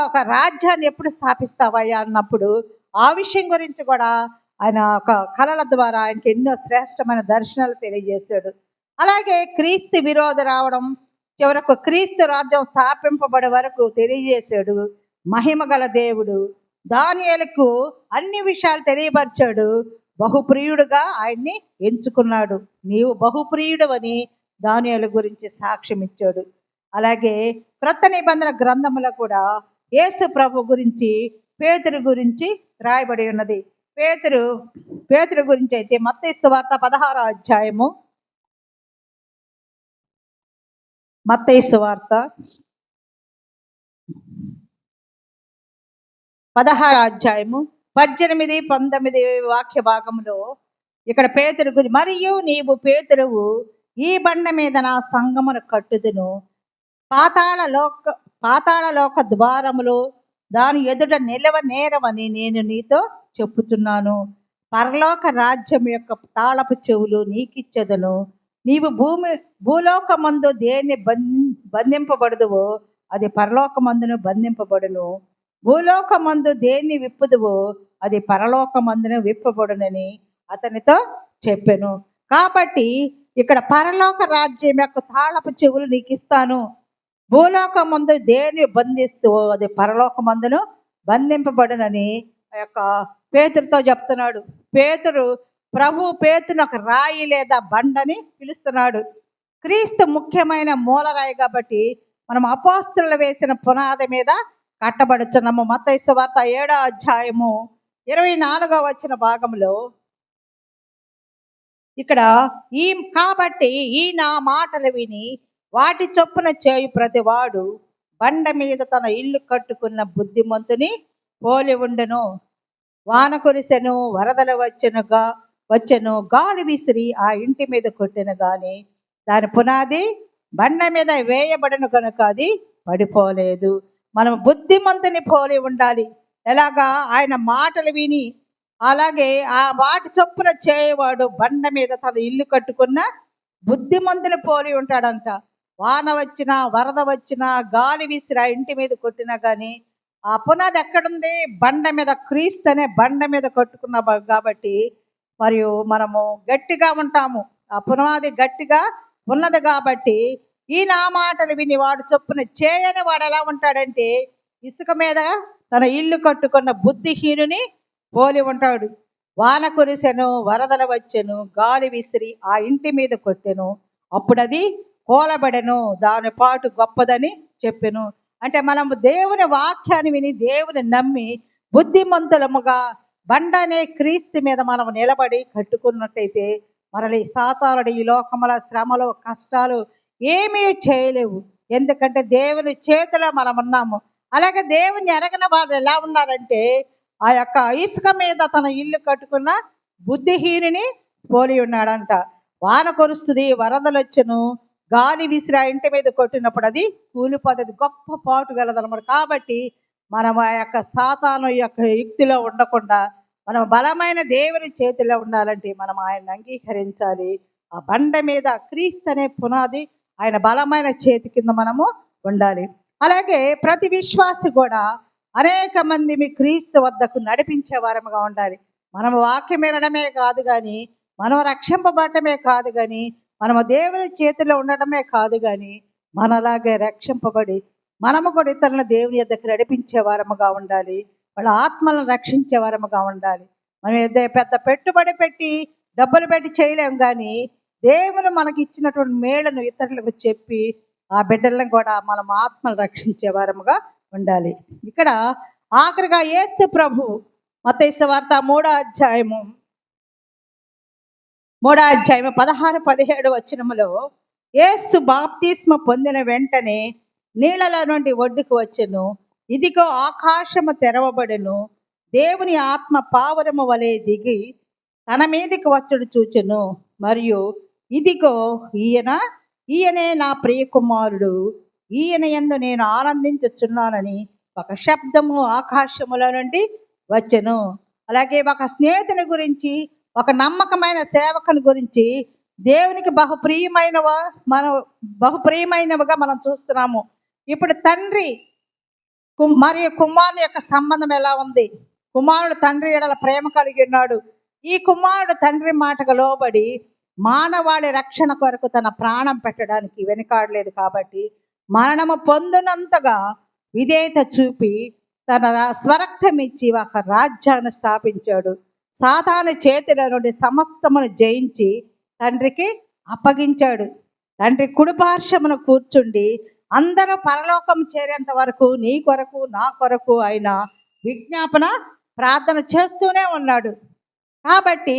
ఒక రాజ్యాన్ని ఎప్పుడు స్థాపిస్తావయ్యా అన్నప్పుడు ఆ విషయం గురించి కూడా ఆయన ఒక కళల ద్వారా ఆయనకి ఎన్నో శ్రేష్టమైన దర్శనాలు తెలియజేశాడు. అలాగే క్రీస్తు విరోధ రావడం, చివరకు క్రీస్తు రాజ్యం స్థాపింపబడే వరకు తెలియజేశాడు. మహిమ గల దేవుడు దానియేలుకు అన్ని విషయాలు తెలియపరిచాడు. బహుప్రియుడుగా ఆయన్ని ఎంచుకున్నాడు. నీవు బహుప్రియుడు అని దానియేలు గురించి సాక్ష్యం ఇచ్చాడు. అలాగే క్రొత్త నిబంధన గ్రంథములో కూడా యేసు ప్రభు గురించి, పేతురు గురించి రాయబడి ఉన్నది. పేతురు గురించి అయితే మత్తయి సువార్త 16వ అధ్యాయము, మత్తయి సువార్త 16వ అధ్యాయము 18, 19 వాక్య భాగంలో ఇక్కడ పేతురు గురించి, మరియు నీవు పేతురువు, ఈ బండ మీద నా సంగమును కట్టుదును, పాతాళలోక ద్వారములు దాని ఎదుట నిలవ నేరమని నేను నీతో చెప్పుచున్నాను. పరలోక రాజ్యం యొక్క తాళపు చెవులు నీకిచ్చెదను. నీవు భూలోకమందు దేన్ని బంధింపబడదువో అది పరలోకమందును బంధింపబడును, భూలోకమందు దేన్ని విప్పుదువో అది పరలోకమందును విప్పబడునని అతనితో చెప్పెను. కాబట్టి ఇక్కడ పరలోక రాజ్యం యొక్క తాళపు చెవులు నీకు ఇస్తాను, భూలోకమందు దేన్ని బంధిస్తూ అది పరలోకమందును బంధింపబడునని ఆ యొక్క పేతురుతో చెప్తున్నాడు. పేతురుని ఒక రాయి లేదా బండని పిలుస్తున్నాడు. క్రీస్తు ముఖ్యమైన మూలరాయి కాబట్టి మనం అపోస్తలులు వేసిన పునాది మీద కట్టబడుచున్నాము. మత్తయి సువార్త 7వ అధ్యాయము 24వ వచన భాగంలో ఇక్కడ కాబట్టి ఈ నా మాటలు విని వాటి చొప్పున చేయు ప్రతివాడు బండ మీద తన ఇల్లు కట్టుకున్న బుద్ధిమంతుని పోలి ఉండెను. వాన కురిసెను, వరదలు వచ్చెను, గాలి విసిరి ఆ ఇంటి మీద కొట్టెను గాని దాని పునాది బండ మీద వేయబడను కనుక అది పడిపోలేదు. మనం బుద్ధిమంతుని పోలి ఉండాలి. ఎలాగా? ఆయన మాటలు విని, అలాగే ఆ వాటి చొప్పున చేయవాడు బండ మీద తన ఇల్లు కట్టుకున్న బుద్ధిమంతుని పోలి ఉంటాడంట. వాన వచ్చినా, వరద వచ్చినా, గాలి విసిరి ఆ ఇంటి మీద కొట్టినా కానీ ఆ పునాది ఎక్కడుంది? బండ మీద. క్రీస్తు అనే బండ మీద కట్టుకున్న కాబట్టి మరియు మనము గట్టిగా ఉంటాము. ఆ పునాది గట్టిగా ఉన్నది కాబట్టి ఈ నా మాటలు విని వాడు చొప్పున చేయని వాడు ఎలా ఉంటాడంటే ఇసుక మీద తన ఇల్లు కట్టుకున్న బుద్ధిహీనుని పోలి ఉంటాడు. వాన కురిసెను, వరదలు వచ్చెను, గాలి విసిరి ఆ ఇంటి మీద కొట్టెను, అప్పుడు అది కూలబడెను, దాని పాటు గొప్పదని చెప్పెను. అంటే మనము దేవుని వాక్యాన్ని విని దేవుని నమ్మి బుద్ధిమంతులముగా బండనే క్రీస్తు మీద మనం నిలబడి కట్టుకున్నట్టయితే మనల్ని సాతానుడు ఈ లోకముల శ్రమలు కష్టాలు ఏమీ చేయలేవు. ఎందుకంటే దేవుని చేతిలో మనం ఉన్నాము. అలాగే దేవుని ఎరగని వాడు ఎలా ఉన్నారంటే ఆ యొక్క ఇసుక మీద తన ఇల్లు కట్టుకున్న బుద్ధిహీనుని పోలి ఉన్నాడంట. వాన కురుస్తుంది, వరదలు వచ్చును, గాలి విసిరి ఆ ఇంటి మీద కొట్టినప్పుడు అది కూలిపోతుంది, గొప్ప పాటు గలదనమాట. కాబట్టి మనం ఆ యొక్క సాతాను యొక్క యుక్తిలో ఉండకుండా మనం బలమైన దేవుని చేతిలో ఉండాలంటే మనం ఆయన్ని అంగీకరించాలి. ఆ బండ మీద క్రీస్తు అనే పునాది, ఆయన బలమైన చేతి కింద మనము ఉండాలి. అలాగే ప్రతి విశ్వాసి కూడా అనేక మంది మీ క్రీస్తు వద్దకు నడిపించే వారముగా ఉండాలి. మనము వాక్యం వినడమే కాదు కానీ, మనం రక్షింపబడటమే కాదు కానీ, మనము దేవుని చేతిలో ఉండటమే కాదు కానీ, మనలాగే రక్షింపబడి మనము కూడా ఇతరులను దేవుని యొద్దకు నడిపించే వారముగా ఉండాలి. వాళ్ళ ఆత్మలను రక్షించే వారముగా ఉండాలి. మనం పెద్ద పెట్టుబడి పెట్టి డబ్బులు పెట్టి చేయలేము కానీ దేవుడు మనకి ఇచ్చినటువంటి మేళ్లను ఇతరులకు చెప్పి ఆ బిడ్డలను కూడా మనం ఆత్మలు రక్షించే వారముగా ఉండాలి. ఇక్కడ ఆఖరిగా యేసు ప్రభు మత్తయి సువార్త 3వ అధ్యాయము 16-17 వచనములో యేసు బాప్తిస్మ పొందిన వెంటనే నీళ్ళలో నుండి ఒడ్డుకు వచ్చెను. ఇదిగో ఆకాశము తెరవబడెను, దేవుని ఆత్మ పావురము వలె దిగి తన మీదకి వచ్చుడు చూచెను. మరియు ఇదిగో ఈయనే నా ప్రియ కుమారుడు, ఈయన యందు నేను ఆనందించుచున్నానని ఒక శబ్దము ఆకాశములో నుండి వచ్చెను. అలాగే ఒక స్నేహితుని గురించి, ఒక నమ్మకమైన సేవకుని గురించి దేవునికి బహుప్రియమైనవిగా మనం చూస్తున్నాము. ఇప్పుడు తండ్రి మరియు కుమారుని యొక్క సంబంధం ఎలా ఉంది? కుమారుడు తండ్రి ఎడల ప్రేమ కలిగి ఉన్నాడు. ఈ కుమారుడు తండ్రి మాటకు లోబడి మానవాళి రక్షణ కొరకు తన ప్రాణం పెట్టడానికి వెనుకాడలేదు. కాబట్టి మరణము పొందినంతగా విధేయత చూపి తన స్వరక్తం ఇచ్చి ఒక రాజ్యాన్ని స్థాపించాడు. సాతాను చేతుల నుండి సమస్తమును జయించి తండ్రికి అప్పగించాడు. తండ్రి కుడిపార్శ్వమున కూర్చుండి అందరూ పరలోకం చేరేంత వరకు నీ కొరకు నా కొరకు ఆయన విజ్ఞాపన ప్రార్థన చేస్తూనే ఉన్నాడు. కాబట్టి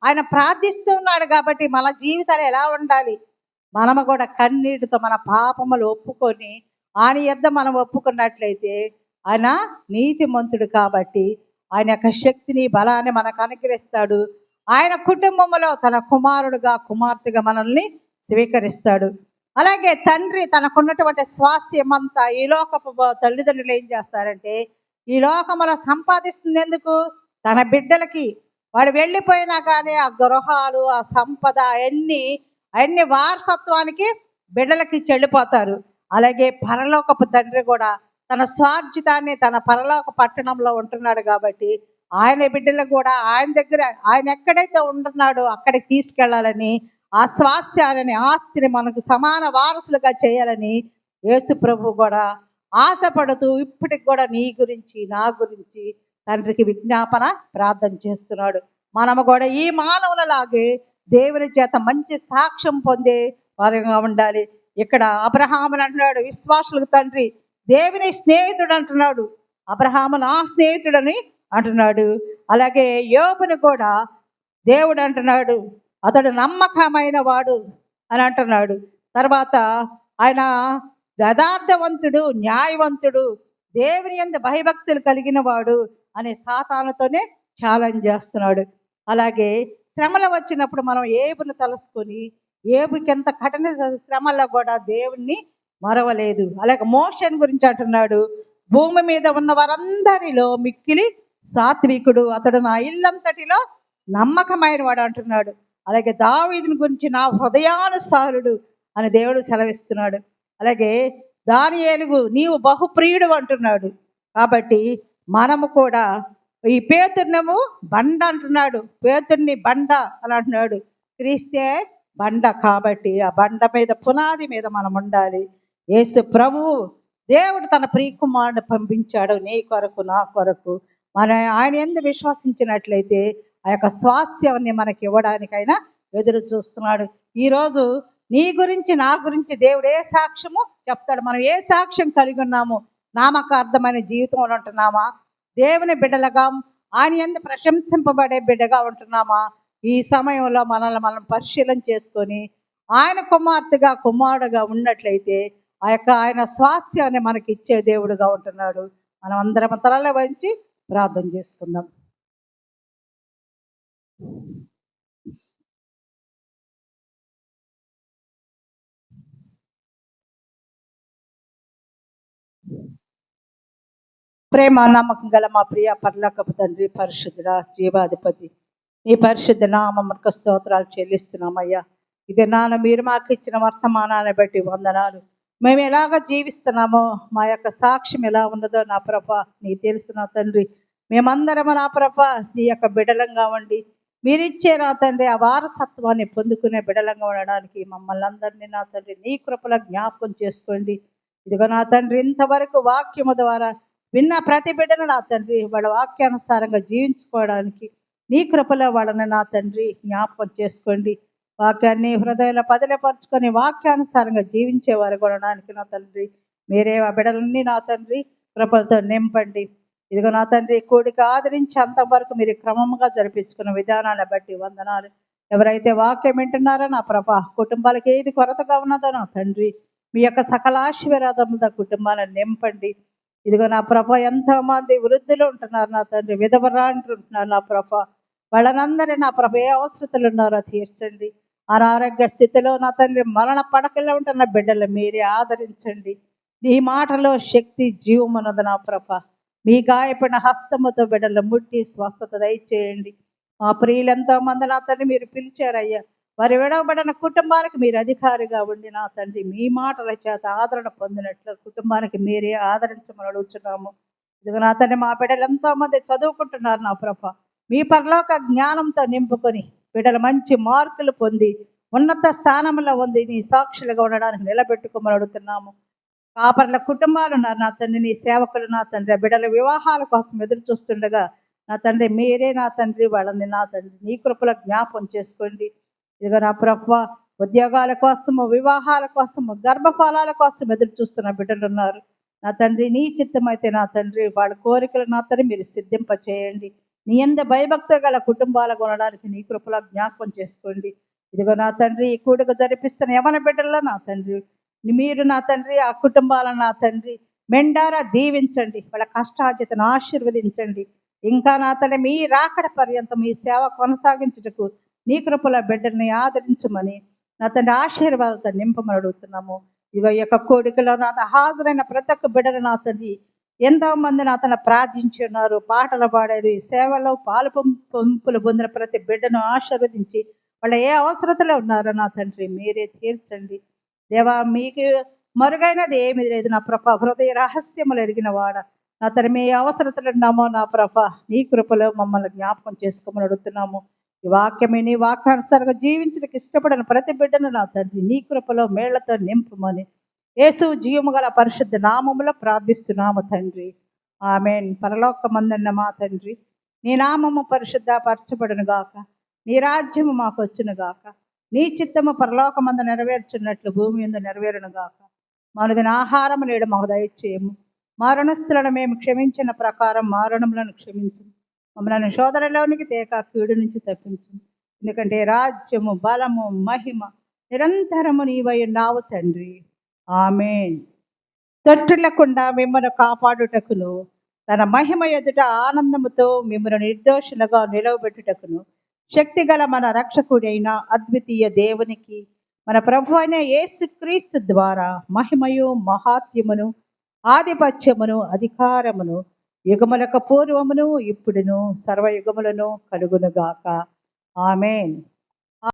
ఆయన ప్రార్థిస్తూ ఉన్నాడు. కాబట్టి మన జీవితాలు ఎలా ఉండాలి? మనము కూడా కన్నీటితో మన పాపములు ఒప్పుకొని ఆయన యొద్ద మనం ఒప్పుకున్నట్లయితే ఆయన నీతిమంతుడు కాబట్టి ఆయన యొక్క శక్తిని బలాన్ని మనకు అనుగ్రహిస్తాడు. ఆయన కుటుంబంలో తన కుమారుడుగా కుమార్తెగా మనల్ని స్వీకరిస్తాడు. అలాగే తండ్రి తనకున్నటువంటి స్వాస్థ్యం అంతా ఈ లోకపు తల్లిదండ్రులు ఏం చేస్తారంటే ఈ లోకములో సంపాదిస్తుంది ఎందుకు? తన బిడ్డలకి. వాడు వెళ్ళిపోయినా కానీ ఆ గృహాలు, ఆ సంపద అన్ని వారసత్వానికి బిడ్డలకి చెల్లిపోతారు. అలాగే పరలోకపు తండ్రి కూడా తన స్వార్జితాన్ని తన పరలోక పట్టణంలో ఉంటున్నాడు కాబట్టి ఆయన బిడ్డలు కూడా ఆయన దగ్గర, ఆయన ఎక్కడైతే ఉంటున్నాడో అక్కడికి తీసుకెళ్లాలని, ఆ స్వాస్థ్యాలని ఆస్తిని మనకు సమాన వారసులుగా చేయాలని యేసు ప్రభు కూడా ఆశపడుతూ ఇప్పటికి కూడా నీ గురించి నా గురించి తండ్రికి విజ్ఞాపన ప్రార్థన చేస్తున్నాడు. మనము కూడా ఈ మానవులలాగే దేవుని చేత మంచి సాక్ష్యం పొందే వారిగా ఉండాలి. ఇక్కడ అబ్రహాముని అంటున్నాడు విశ్వాసులకు తండ్రి, దేవుని స్నేహితుడు అంటున్నాడు. అబ్రహాము నా స్నేహితుడని అంటున్నాడు. అలాగే యోబుని కూడా దేవుడు అంటున్నాడు అతడు నమ్మకమైన వాడు అని అంటున్నాడు. తర్వాత ఆయన యథార్థవంతుడు, న్యాయవంతుడు, దేవుని యందు భయభక్తులు కలిగిన వాడు అనే సాతానుతోనే ఛాలెంజ్ చేస్తున్నాడు. అలాగే శ్రమలు వచ్చినప్పుడు మనం ఏబును తలుసుకొని ఏబుకి ఎంత కఠిన శ్రమల్లో కూడా దేవుణ్ణి మరవలేదు. అలాగే మోషన్ గురించి అంటున్నాడు భూమి మీద ఉన్న వారందరిలో మిక్కిలి సాత్వికుడు, అతడు నా ఇల్లంతటిలో నమ్మకమైన వాడు అంటున్నాడు. అలాగే దావీదుని గురించి నా హృదయానుసారుడు అని దేవుడు సెలవిస్తున్నాడు. అలాగే దానియేలుకు నీవు బహుప్రియుడు అంటున్నాడు. కాబట్టి మనము కూడా ఈ పేతురునేమో బండ అంటున్నాడు, పేతుర్ని బండ అని అంటున్నాడు. క్రీస్తే బండ కాబట్టి ఆ బండ మీద పునాది మీద మనం ఉండాలి. యేసు ప్రభువు దేవుడు తన ప్రియకుమారుని పంపించాడు నీ కొరకు నా కొరకు. ఆయన యందు విశ్వసించినట్లయితే ఆ యొక్క స్వాస్థ్యాన్ని మనకి ఇవ్వడానికైనా ఎదురు చూస్తున్నాడు. ఈరోజు నీ గురించి నా గురించి దేవుడు ఏ సాక్ష్యము చెప్తాడు? మనం ఏ సాక్ష్యం కలిగి ఉన్నాము? నామకార్థమైన జీవితంలో ఉంటున్నామా? దేవుని బిడ్డలుగా ఆయన యందు ప్రశంసింపబడే బిడ్డగా ఉంటున్నామా? ఈ సమయంలో మనల్ని మనం పరిశీలన చేసుకొని ఆయన కుమార్తెగా కుమారుడుగా ఉన్నట్లయితే ఆయన స్వాస్థ్యాన్ని మనకి ఇచ్చే దేవుడుగా ఉంటున్నాడు. మనం అందరం తలలో వంచి ప్రార్థన చేసుకుందాం. ప్రేమ నమ్మకం గల మా ప్రియ పరలోకపు తండ్రి, పరిశుద్ధుడా, జీవాధిపతి, నీ పరిశుద్ధ నామమునకు స్తోత్రాలు చెల్లిస్తున్నామయ్యా. ఇది నాన్న మీరు మాకు ఇచ్చిన వర్తమానాన్ని బట్టి వందనాలు. మేము ఎలాగ జీవిస్తున్నామో మా యొక్క సాక్ష్యం ఎలా ఉన్నదో నా ప్రభ నీకు తెలుసు నా తండ్రి. మేమందరం నా ప్రభ నీ యొక్క బిడలంగా ఉండి మీరిచ్చే నా తండ్రి ఆ వారసత్వాన్ని పొందుకునే బిడలంగా ఉండడానికి మమ్మల్ని అందరినీ నా తండ్రి నీ కృపలో జ్ఞాపకం చేసుకోండి. ఇదిగో నా తండ్రి ఇంతవరకు వాక్యము ద్వారా విన్న ప్రతి బిడ్డను నా తండ్రి వాళ్ళ వాక్యానుసారంగా జీవించుకోవడానికి నీ కృపలో వాళ్ళని నా తండ్రి జ్ఞాపకం చేసుకోండి. వాక్యాన్ని హృదయంలో పదిలపరుచుకొని వాక్యానుసారంగా జీవించే వారు కొనడానికి నా తండ్రి మీరే ఆ బిడ్డలన్నీ నా తండ్రి కృపలతో నింపండి. ఇదిగో నా తండ్రి కూడిక ఆదరించి అంతవరకు మీరు క్రమంగా జరిపించుకున్న విధానాన్ని బట్టి వందనాలు. ఎవరైతే వాక్యం వింటున్నారో నా ప్రభ కుటుంబాలకు ఏది కొరతగా ఉన్నదో నా తండ్రి మీ యొక్క సకల ఆశీర్వాదముల కుటుంబాలను నింపండి. ఇదిగో నా ప్రభ ఎంతోమంది వృద్ధులు ఉంటున్నారు నా తండ్రి, విధవరాండ్రు ఉంటున్నారు నా ప్రభ. వాళ్ళనందరి నా ప్రభ ఏ అవసరతలు ఉన్నారో తీర్చండి. అనారోగ్య స్థితిలో నా తండ్రి మరణ పడకల్లో ఉంటున్న బిడ్డలు మీరే ఆదరించండి. నీ మాటలో శక్తి జీవం ఉన్నది నా ప్రభ. మీ గాయపడిన హస్తముతో బిడ్డలు ముట్టి స్వస్థత దయచేయండి. మా ప్రియులు ఎంతో మంది నా తండ్రి మీరు పిలిచారయ్యా. వారి విడవబడిన కుటుంబానికి మీరు అధికారిగా ఉండి నా తండ్రి మీ మాటల చేత ఆదరణ పొందినట్లు కుటుంబానికి మీరే ఆదరించమని అడుగుతున్నాము. ఇదిగో నా తండ్రి మా బిడ్డలు ఎంతో మంది చదువుకుంటున్నారు నా ప్రభ. మీ పరలోక జ్ఞానంతో నింపుకొని బిడ్డలు మంచి మార్కులు పొంది ఉన్నత స్థానంలో ఉంది నీ సాక్షులుగా ఉండడానికి నిలబెట్టుకోమని అడుగుతున్నాము. కాపర్ల కుటుంబాలు ఉన్నారు నా తండ్రి, నీ సేవకులు నా తండ్రి బిడ్డల వివాహాల కోసం ఎదురు చూస్తుండగా నా తండ్రి మీరే నా తండ్రి వాళ్ళని నా తండ్రి నీ కృపలో జ్ఞాపం చేసుకోండి. ఇదిగో నా ప్రభ ఉద్యోగాల కోసము, వివాహాల కోసము, గర్భఫలాల కోసం ఎదురు చూస్తున్న బిడ్డలు ఉన్నారు నా తండ్రి. నీ చిత్తం అయితే నా తండ్రి వాళ్ళ కోరికలు నా తండ్రి మీరు సిద్ధింప చేయండి. నీ ఎంత భయభక్తులు గల కుటుంబాలు కొనడానికి నీ కృపలో జ్ఞాపకం చేసుకోండి. ఇదిగో నా తండ్రి ఈ కూడిక జరిపిస్తున్న యవన బిడ్డల్లో నా తండ్రి మీరు నా తండ్రి ఆ కుటుంబాలను నా తండ్రి మెండారా దీవించండి. వాళ్ళ కష్టార్జితను ఆశీర్వదించండి. ఇంకా నా తండ్రి మీ రాకడ పర్యంతం మీ సేవ కొనసాగించుటకు నీ కృపల బిడ్డల్ని ఆదరించమని నా తండ్రి ఆశీర్వాదాలతో నింపమని అడుగుతున్నాము. ఇవ యొక్క కోడికలో నా హాజరైన ప్రతి ఒక్క బిడ్డలు నా తండ్రి ఎంతో మంది నా తన ప్రార్థించి ఉన్నారు, పాటలు పాడారు. ఈ సేవలో పాలు పంపులు పొందిన ప్రతి బిడ్డను ఆశీర్వదించి వాళ్ళ ఏ అవసరతలో ఉన్నారో నా తండ్రి మీరే తీర్చండి. దేవా మీకు మరుగైనది ఏమి లేదు నా ప్రభ. హృదయ రహస్యములు ఎరిగిన వాడ నా తన మీ అవసరతలు ఉన్నామో నా ప్రభ నీ కృపలో మమ్మల్ని జ్ఞాపకం చేసుకోమని అడుగుతున్నాము. ఈ వాక్యమే నీ వాక్యానుసారంగా జీవించడానికి ఇష్టపడిన ప్రతి బిడ్డను నా తండ్రి నీ కృపలో మేళ్లతో నింపమని యేసు జీవము గల పరిశుద్ధ నామములో ప్రార్థిస్తున్నాము తండ్రి. ఆమేన్. పరలోకమందున్న మా తండ్రి నీ నామము పరిశుద్ధ పరచబడును గాక, నీ రాజ్యము మాకు వచ్చును గాక, నీ చిత్తము పరలోకమందు నెరవేర్చున్నట్లు భూమి యందు నెరవేరును గాక. మనదిన ఆహారము నేడు మాకు దయచేయము. మా రుణస్థులను మేము క్షమించిన ప్రకారం మా రుణములను క్షమించు. మమ్మల్ని శోధనలోనికి తేక కీడు నుంచి తప్పించు. ఎందుకంటే రాజ్యము, బలము, మహిమ నిరంతరము నీవై ఉన్నావు తండ్రి. ఆమేన్. తొట్టులకుండా మిమ్మల్ని కాపాడుటకును తన మహిమ ఎదుట ఆనందముతో మిమ్మల్ని నిర్దోషులుగా నిలవబెట్టుటకును శక్తిగల మన రక్షకుడైన అద్వితీయ దేవునికి మన ప్రభు అయిన యేసుక్రీస్తు ద్వారా మహిమయు మహాత్యమును ఆధిపత్యమును అధికారమును యుగములకు పూర్వమును ఇప్పుడును సర్వయుగములను కలుగునుగాక. ఆమేన్.